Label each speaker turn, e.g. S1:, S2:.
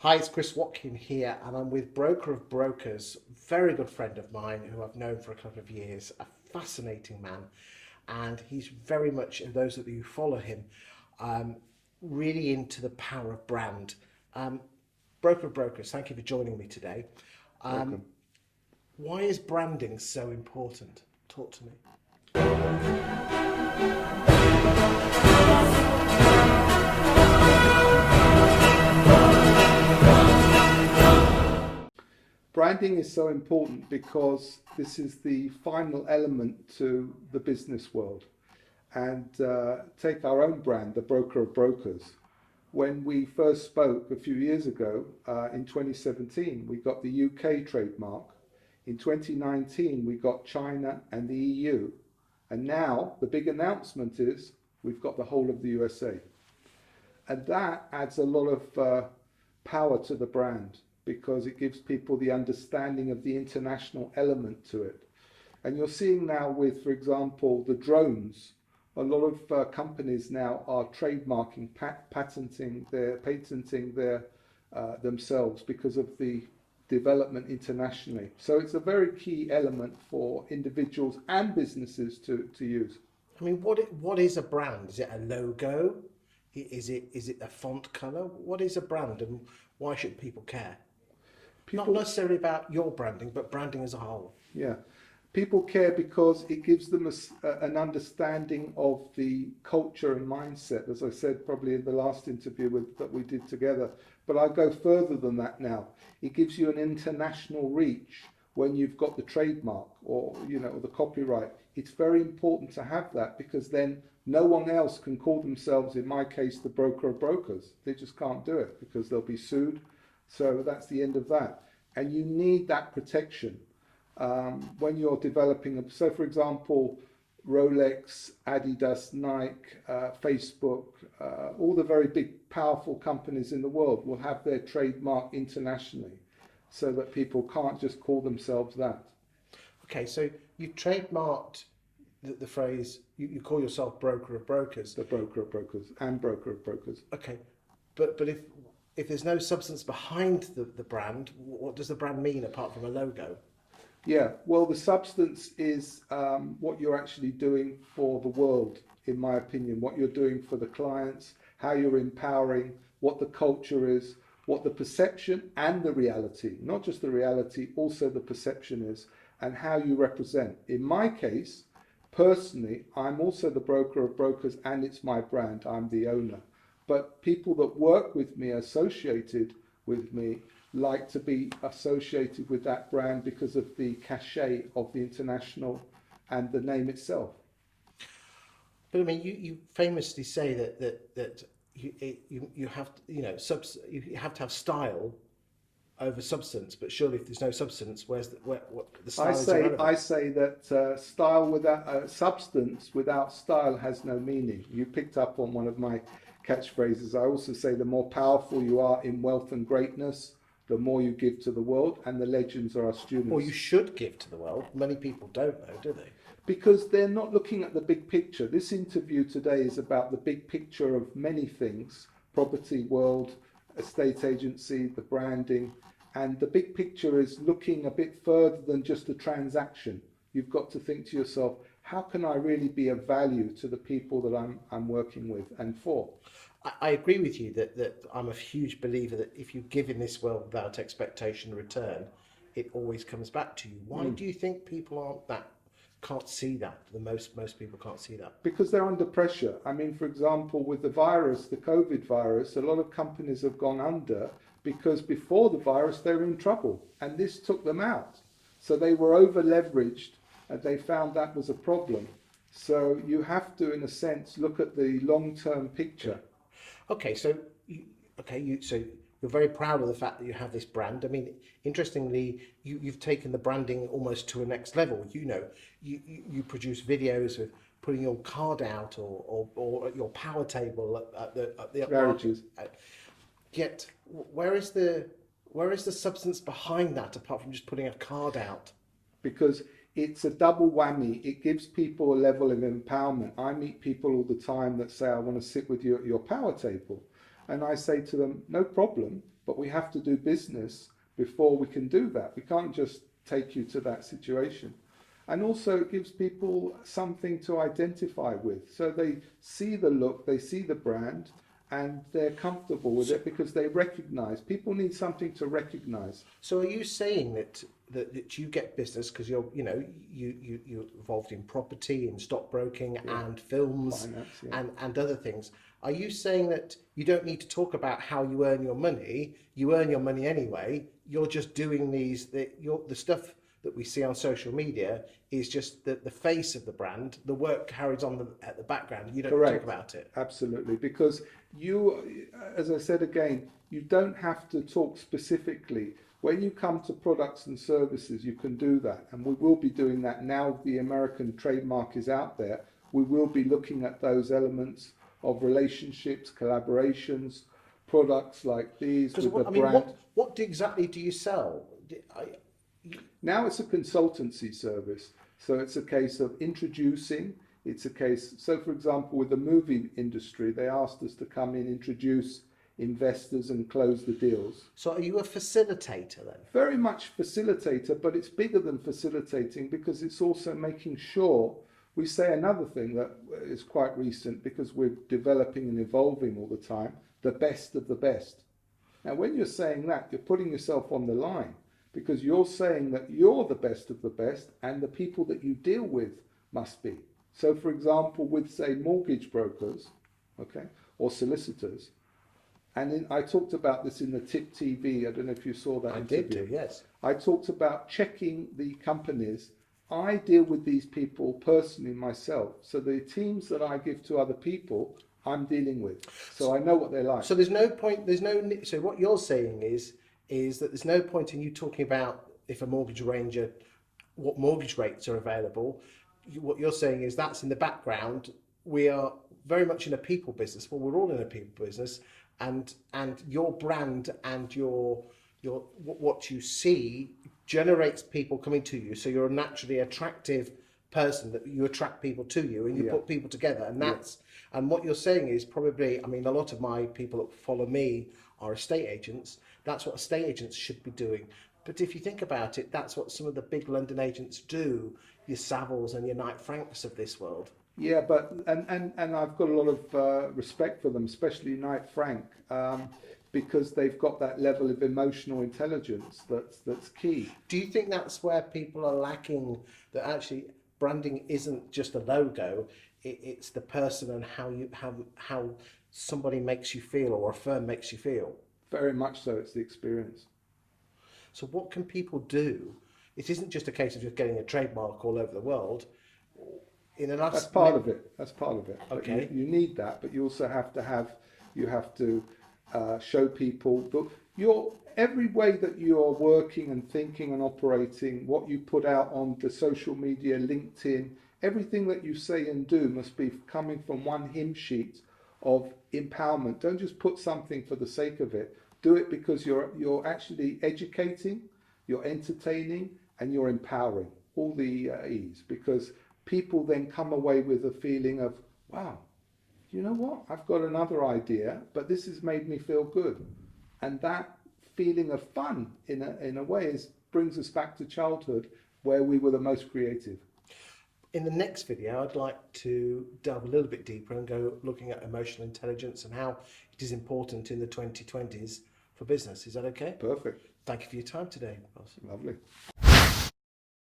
S1: Hi, it's Chris Watkin here, and I'm with Broker of Brokers, very good friend of mine who I've known for a couple of years, a fascinating man, and he's very much, and those of you who follow him, um, really into the power of brand. Um, Broker of Brokers, thank you for joining me today. Um,
S2: Welcome.
S1: why is branding so important? Talk to me.
S2: Branding is so important because this is the final element to the business world. And take our own brand, the Broker of Brokers. When we first spoke a few years ago, in 2017, we got the UK trademark. In 2019, we got China and the EU. And now the big announcement is we've got the whole of the USA. And that adds a lot of power to the brand because it gives people the understanding of the international element to it. And you're seeing now with, for example, the drones, a lot of companies now are trademarking, patenting their themselves because of the development internationally. So it's a very key element for individuals and businesses to use.
S1: I mean, what is a brand? Is it a logo? Is it a font color? What is a brand, and why should people care? Not
S2: People,
S1: necessarily about your branding, but branding as a whole.
S2: yeah, people care because it gives them an understanding of the culture and mindset, as I said probably in the last interview that we did together. But I go further than that now. It gives you an international reach when you've got the trademark or the copyright. It's very important to have that because then no one else can call themselves, in my case, the Broker of Brokers. They just can't do it because they'll be sued. So that's the end of that. And you need that protection when you're developing. So, for example, Rolex, Adidas, Nike, Facebook, all the very big, powerful companies in the world will have their trademark internationally so that people can't just call themselves that.
S1: Okay, so you've trademarked the phrase, you call yourself broker of brokers.
S2: The Broker of Brokers and Broker of Brokers.
S1: Okay, but if there's no substance behind the brand, what does the brand mean apart from a logo?
S2: Yeah, well, the substance is what you're actually doing for the world, in my opinion, what you're doing for the clients, how you're empowering, what the culture is, what the perception and the reality, not just the reality, also the perception is, and how you represent. In my case, personally, I'm also the Broker of Brokers and it's my brand, I'm the owner. But people that work with me, associated with me, like to be associated with that brand because of the cachet of the international and the name itself.
S1: But I mean, you famously say that you have to, you have to have style over substance. But surely, if there's no substance, what the style is irrelevant.
S2: I say that style without substance without style has no meaning. You picked up on one of my catchphrases. I also say the more powerful you are in wealth and greatness, the more you give to the world, and the legends are our students.
S1: Or you should give to the world. Many people don't, though, do they?
S2: Because they're not looking at the big picture. This interview today is about the big picture of many things: property world, estate agency, the branding, and the big picture is looking a bit further than just a transaction. You've got to think to yourself, how can I really be of value to the people that I'm working with and for?
S1: I agree with you that I'm a huge believer that if you give in this world without expectation of return, it always comes back to you. Why do you think people can't see that? Most people can't see that.
S2: Because they're under pressure. I mean, for example, with the virus, the COVID virus, a lot of companies have gone under because before the virus they were in trouble and this took them out. So they were over leveraged and they found that was a problem. So you have to, in a sense, look at the long-term picture.
S1: Okay, so so you're very proud of the fact that you have this brand. I mean, interestingly, you've taken the branding almost to a next level. You produce videos of putting your card out or your power table at the
S2: Garages.
S1: upmarket. Yet, where is the substance behind that apart from just putting a card out?
S2: Because it's a double whammy. It gives people a level of empowerment. I meet people all the time that say, I want to sit with you at your power table. And I say to them, no problem. but we have to do business before we can do that. We can't just take you to that situation. And also it gives people something to identify with. So they see the look, they see the brand, and they're comfortable with it because they recognize. People need something to recognize.
S1: So are you saying that you get business because you're involved in property and stockbroking and films
S2: Finance, yeah.
S1: and other things? Are you saying that you don't need to talk about how you earn your money? You earn your money anyway. You're just doing the stuff that we see on social media is just the face of the brand. The work carries on at the background. You don't
S2: Correct.
S1: talk about it.
S2: Absolutely, because you, as I said again, you don't have to talk specifically. When you come to products and services, you can do that, and we will be doing that now. The American trademark is out there. We will be looking at those elements of relationships, collaborations, products like these with the brand.
S1: What exactly do you sell?
S2: Now it's a consultancy service, so it's a case of introducing. It's a case, so for example, with the movie industry, they asked us to come in, introduce investors and close the deals.
S1: So are you a facilitator then?
S2: Very much facilitator, but it's bigger than facilitating because it's also making sure we say another thing that is quite recent because we're developing and evolving all the time, the best of the best. Now, when you're saying that, you're putting yourself on the line because you're saying that you're the best of the best and the people that you deal with must be. So, for example, with, say, mortgage brokers, okay, or solicitors, and I talked about this in the TIP TV, I don't know if you saw that interview.
S1: Did do, yes.
S2: I talked about checking the companies. I deal with these people personally myself. So the teams that I give to other people, I'm dealing with. So I know what they're like.
S1: So there's no point, so what you're saying is that there's no point in you talking about if a mortgage arranger, what mortgage rates are available. What you're saying is that's in the background. We are very much in a people business. Well, we're all in a people business, and your brand and your what you see generates people coming to you. So you're a naturally attractive person, that you attract people to you, and you put people together, and that's and what you're saying is probably, I mean, a lot of my people that follow me are estate agents. That's what estate agents should be doing. But if you think about it, that's what some of the big London agents do, your Savills and your Knight Franks of this world.
S2: Yeah, but and I've got a lot of respect for them, especially Knight Frank, because they've got that level of emotional intelligence that's key.
S1: Do you think that's where people are lacking? That actually branding isn't just a logo; it's the person and how somebody makes you feel or a firm makes you feel.
S2: Very much so. It's the experience.
S1: So what can people do? It isn't just a case of just getting a trademark all over the world.
S2: That's part of it. That's part of it.
S1: Okay.
S2: You need that, but you also have to show people that every way that you're working and thinking and operating, what you put out on the social media, LinkedIn, everything that you say and do must be coming from one hymn sheet of empowerment. Don't just put something for the sake of it. Do it because you're actually educating, you're entertaining, and you're empowering. All the E's, because people then come away with a feeling of, wow, you know what? I've got another idea, but this has made me feel good. And that feeling of fun, in a way, brings us back to childhood, where we were the most creative.
S1: In the next video, I'd like to delve a little bit deeper and go looking at emotional intelligence and how it is important in the 2020s for business. Is that okay?
S2: Perfect.
S1: Thank you for your time today, boss.
S2: Lovely.